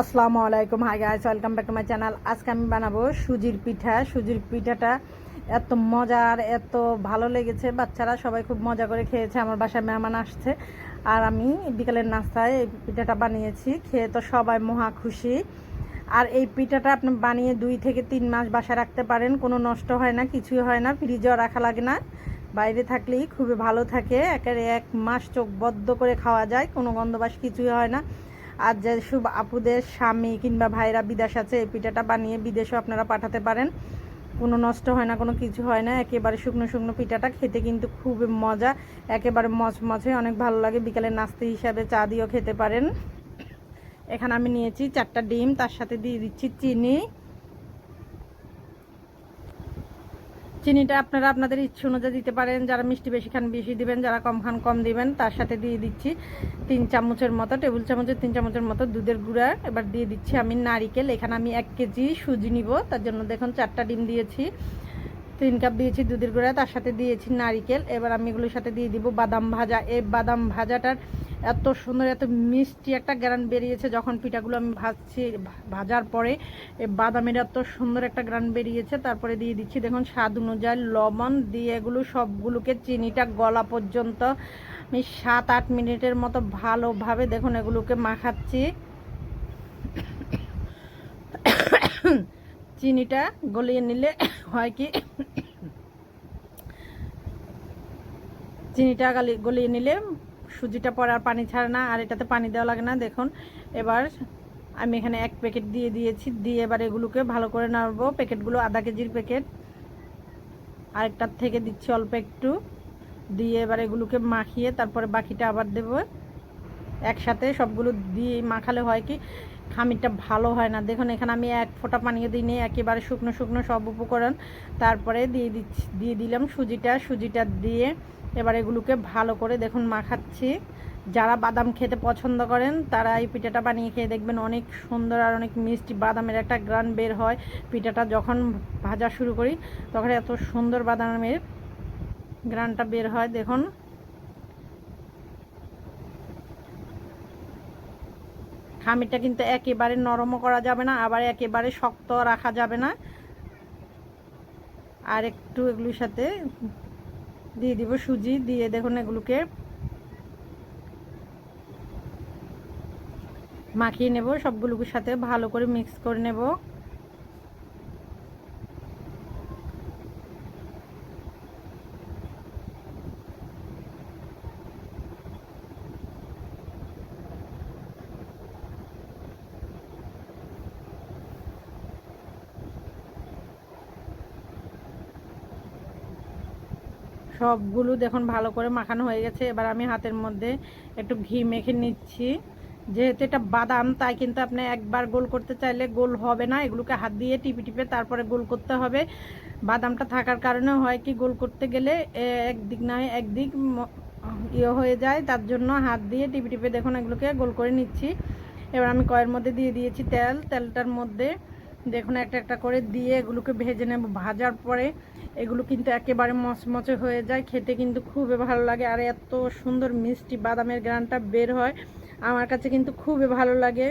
আসসালামু আলাইকুম, hi guys, welcome back to my channel. আজকে আমি বানাবো সুজির পিঠা। সুজির পিঠাটা এত মজার, এত ভালো লেগেছে, বাচ্চারা সবাই খুব মজা করে খেয়েছে। আমার বাসায় মেহমান আসছে আর আমি বিকালের নাস্তায় এই পিঠাটা বানিয়েছি। খেয়ে তো সবাই মহা খুশি। আর এই পিঠাটা আপনি বানিয়ে 2 থেকে 3 মাস বাসায় রাখতে পারেন, কোনো নষ্ট হয় না, কিছুই হয় না, ফ্রিজেও রাখা লাগে না। বাইরে থাকলেই খুবই ভালো থাকে, একেবারে 1 মাস চোখ বদ্ধ করে খাওয়া যায়, কোনো গন্ধবাস কিছুই হয় না। আর যেসব আপুদের স্বামী কিংবা ভাইরা বিদেশ আছে, এই পিঠাটা বানিয়ে বিদেশেও আপনারা পাঠাতে পারেন, কোনো নষ্ট হয় না, কোনো কিছু হয় না। একেবারে শুকনো শুকনো পিঠাটা খেতে কিন্তু খুবই মজা, একেবারে মচমচে, অনেক ভালো লাগে। বিকালের নাস্তা হিসাবে চা দিয়েও খেতে পারেন। এখানে আমি নিয়েছি 4টা ডিম, তার সাথে দিয়ে দিচ্ছি চিনি। চিনিটা আপনারা আপনাদের ইচ্ছে অনুযায়ী দিতে পারেন, যারা মিষ্টি বেশি খান বেশি দিবেন, যারা কম খান কম দিবেন। তার সাথে দিয়ে দিচ্ছি 3 চামচের মতো, টেবিল চামচের 3 চামচের মতো দুধের গুঁড়া। এবার দিয়ে দিচ্ছি আমি নারিকেল। এখানে আমি 1 কেজি সুজি নিব, তার জন্য দেখুন 4টা ডিম দিয়েছি, 3 কাপ দিয়েছি দুধের গুঁড়া, তার সাথে দিয়েছি নারিকেল। এবার আমি এগুলোর সাথে দিয়ে দিব বাদাম ভাজা। এই বাদাম ভাজাটার এত সুন্দর, এত মিষ্টি একটা গ্রান বেরিয়েছে যখন পিঠাগুলো আমি ভাজার পরে এই বাদামের এত সুন্দর একটা গ্রান বেরিয়েছে। তারপরে দিয়ে দিচ্ছি দেখুন স্বাদ অনুযায়ী লবণ, দিয়ে এগুলো সবগুলোকে চিনিটা গলা পর্যন্ত আমি 7-8 মিনিটের মতো ভালোভাবে দেখুন এগুলোকে মাখাচ্ছি। চিনিটা গলিয়ে নিলে হয় কি, চিনিটা গলিয়ে নিলে সুজিটা পরে আর পানি ছাড়ে না, আর এটাতে পানি দেওয়া লাগে না। দেখুন এবার আমি এখানে 1 প্যাকেট দিয়ে দিয়েছি, দিয়ে এবার এগুলোকে ভালো করে নাড়বো। প্যাকেটগুলো আধা কেজির প্যাকেট, আরেকটার থেকে দিচ্ছি অল্প একটু, দিয়ে এবার এগুলোকে মাখিয়ে তারপরে বাকিটা আবার দেব। একসাথে সবগুলো দিয়ে মাখালে হয় কি খামিরটা ভালো হয় না। দেখুন এখানে আমি 1 ফোঁটা পানিও দিইনি, একেবারে শুকনো শুকনো সব উপকরণ। তারপরে দিয়ে দিলাম সুজিটা দিয়ে এবার এগুলোকে ভালো করে দেখুন মাখাচ্ছি। যারা বাদাম খেতে পছন্দ করেন তারা এই পিঠাটা বানিয়ে খেয়ে দেখবেন, অনেক সুন্দর আর অনেক মিষ্টি বাদামের একটা গ্রান বের হয়। পিঠাটা যখন ভাজা শুরু করি তখন এত সুন্দর বাদামের গ্রানটা বের হয়। দেখুন খামিরটা কিন্তু একেবারে নরমও করা যাবে না, আবার একেবারে শক্ত রাখা যাবে না। আর একটু এগুলোর সাথে দিয়ে দিব সুজি, দিয়ে দেখুন এগুলোকে মাখিয়ে নেব, সবগুলোর সাথে ভালো করে মিক্স করে নেব। সবগুলো দেখুন ভালো করে মাখানো হয়ে গেছে। এবার আমি হাতের মধ্যে একটু ঘি মেখে নিচ্ছি। যেহেতু এটা বাদাম, তাই কিন্তু আপনি একবার গোল করতে চাইলে গোল হবে না, এগুলোকে হাত দিয়ে টিপে টিপে তারপরে গোল করতে হবে। বাদামটা থাকার কারণে হয় কি গোল করতে গেলে একদিক না হয় একদিক ইয়ে হয়ে যায়, তার জন্য হাত দিয়ে টিপে টিপে দেখুন এগুলোকে গোল করে নিচ্ছি। এবার আমি কয়ের মধ্যে দিয়ে দিয়েছি তেলটার মধ্যে দেখুন একটা একটা করে দিয়ে এগুলোকে ভেজে নেব। ভাজার পরে এগুলো কিন্তু একেবারে মচমচে হয়ে যায়, খেতে কিন্তু খুবই ভালো লাগে। আর এত সুন্দর মিষ্টি বাদামের গ্রানটা বের হয়, আমার কাছে কিন্তু খুবই ভালো লাগে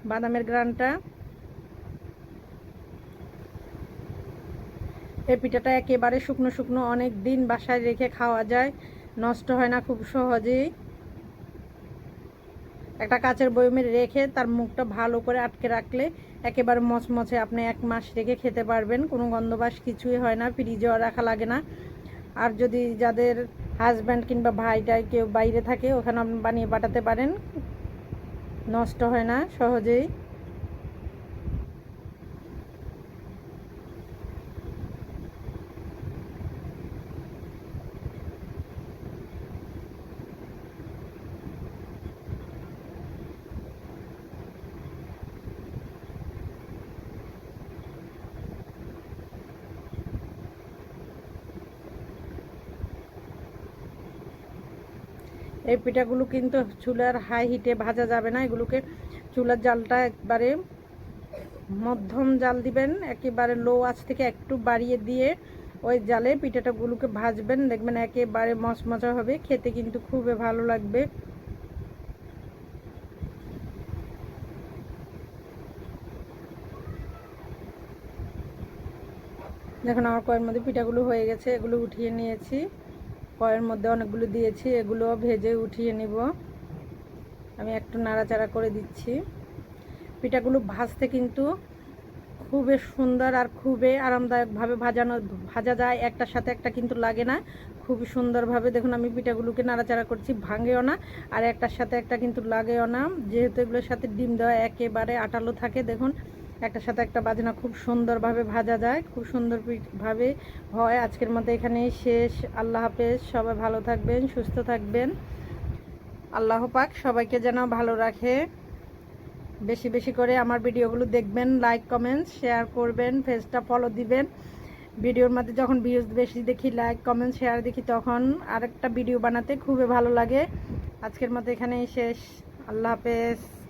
বাদামের গ্রানটা। এই পিঠাটা একেবারে শুকনো শুকনো, অনেক দিন বাসায় রেখে খাওয়া যায়, নষ্ট হয় না খুব সহজেই। একটা কাচের বয়মে রেখে তার মুখটা ভালো করে আটকে রাখলে একেবারে মচমচে আপনি 1 মাস রেখে খেতে পারবেন, কোনো গন্ধবাস কিছুই হয় না, ফ্রিজেও রাখা লাগে না। আর যদি যাদের হাজব্যান্ড কিংবা ভাইটাই কেউ বাইরে থাকে, ওখানে আপনি বানিয়ে পাঠাতে পারেন, নষ্ট হয় না সহজেই। এই পিঠাগুলো কিন্তু চুলার হাই হিটে ভাজা যাবে না, এগুলোকে চুলার জালটা একবারে মধ্যম জাল দিবেন, একেবারে লো আঁচ থেকে একটু বাড়িয়ে দিয়ে ওই জালে পিঠাটাগুলোকে ভাজবেন, দেখবেন একেবারে মচমচা হবে, খেতে কিন্তু খুবই ভালো লাগবে। দেখুন আমার কয়ের মধ্যে পিঠাগুলো হয়ে গেছে, এগুলো উঠিয়ে নিয়েছি। কয়ের মধ্যে অনেকগুলো দিয়েছি, এগুলো ভেজে উঠিয়ে নিব। আমি একটু নাড়াচাড়া করে দিচ্ছি। পিঠাগুলো ভাজতে কিন্তু খুবই সুন্দর আর খুবই আরামদায়কভাবে ভাজা যায়, একটার সাথে একটা কিন্তু লাগে না, খুবই সুন্দরভাবে। দেখুন আমি পিঠাগুলোকে নাড়াচাড়া করছি, ভাঙেও না আর একটার সাথে একটা কিন্তু লাগেও না, যেহেতু এগুলোর সাথে ডিম দেওয়া একেবারে আটালো থাকে। দেখুন একটার সাথে একটা বাজে না, খুব সুন্দরভাবে ভাজা যায়, খুব সুন্দরভাবে হয়। আজকের মতো এখানেই শেষ। আল্লাহ হাফেজ, সবাই ভালো থাকবেন, সুস্থ থাকবেন। আল্লাহ পাক সবাইকে যেন ভালো রাখে। বেশি বেশি করে আমার ভিডিওগুলো দেখবেন, লাইক কমেন্টস শেয়ার করবেন, পেজটা ফলো দিবেন। ভিডিওর মধ্যে যখন ভিউজ বেশি দেখি, লাইক কমেন্ট শেয়ার দেখি, তখন আরেকটা ভিডিও বানাতে খুবই ভালো লাগে। আজকের মতো এখানেই শেষ। আল্লাহ হাফেজ।